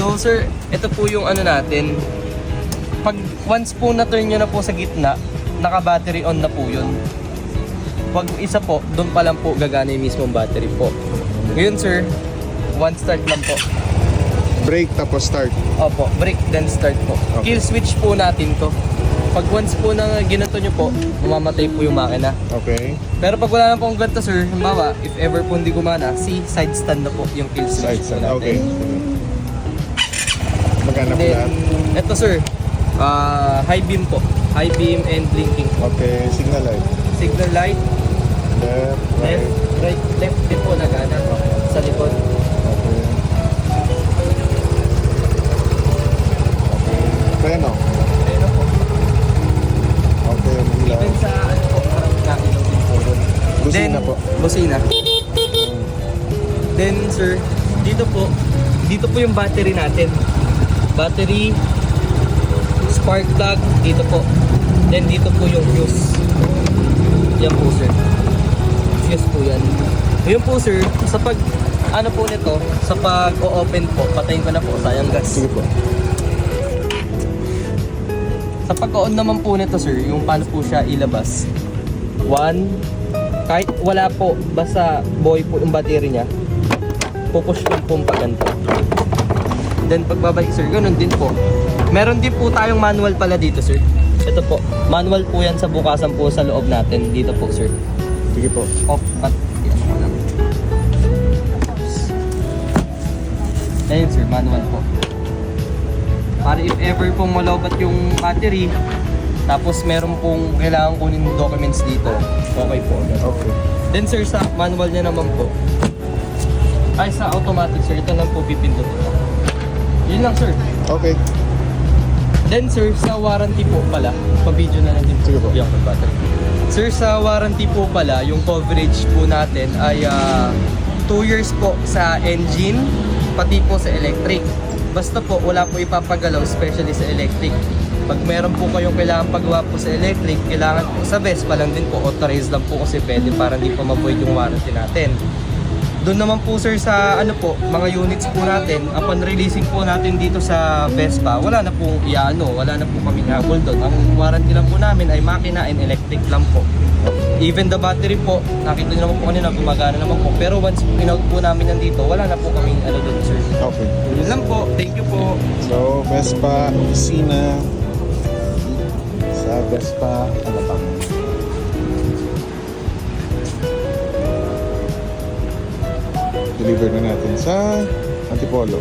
So sir, ito po yung ano natin. Pag once po na-turn nyo na po sa gitna, naka-battery on na po yun. Pag isa po, doon pa lang po gagana yung mismong battery po. Ngayon sir, one start lang po. Brake tapos start. Opo, brake then start po. Okay. Kill switch po natin to. Pag once po na ginato nyo po, mamamatay po yung makina. Okay. Pero pag wala na pong ganito sir, halimbawa, if ever po hindi gumana, side stand na po yung kill switch Side po stand. natin. Okay. Magana po Then, lahat. ito sir, high beam po. High beam and blinking. Okay, signal light. Signal light, Left, right. left din po nagana sa likod. Okay. Preno. Pero po, Okay, mula. even sa ano po, parang nakilaw din po yun. Busina po. Busina. Then sir, dito po yung battery natin. Battery, spark plug, dito po. Then dito po yung fuse. Yan po sir. Fuse po yan. Ngayon po sir, sa pag ano po nito, sa pag o-open po, patayin ko na po, sayang gas. Sige po. Sa pag-on naman po nito sir, yung paano po siya ilabas. One, kahit wala po, basta buhay po yung battery niya, pupush lang po yung paganto. Then pagbabalik sir, ganun din po. Meron din po tayong manual pala dito sir. Ito po, manual po yan sa bukasan po sa loob natin. Dito po sir. Sige po. Off, at yan ako lang. Ayun sir, manual po. Para if ever pong malobat yung battery, tapos meron pong kailangan kunin documents dito, okay po. Okay. Then sir, sa manual niya naman po, ay sa automatic sir, ito lang po pipindot. Yun lang sir. Okay. Then sir, sa warranty po pala, pa-video na lang din Sige po. yung battery. Sir, sa warranty po pala, yung coverage po natin ay 2 years po sa engine, pati po sa electric. Basta po, wala po ipapagalaw, especially sa electric. Pag meron po kayong kailangan pagawa po sa electric, kailangan po sa Vespa lang din po, authorized lang po kasi pwede para hindi pa ma-void yung warranty natin. Doon naman po sir sa ano po, mga units po natin, upon releasing po natin dito sa Vespa, wala na pong wala na po kaming habol doon. Ang warranty lang po namin ay makina and electric lang po. Even the battery po, nakita nyo naman po kanina, gumagana naman po. Pero once in-out po namin nandito, wala na po kaming ano doon sir. Okay. Yun lang po, thank you po. So, Vespa, opisina. Sa Vespa, Alabang. Deliver na natin sa Antipolo.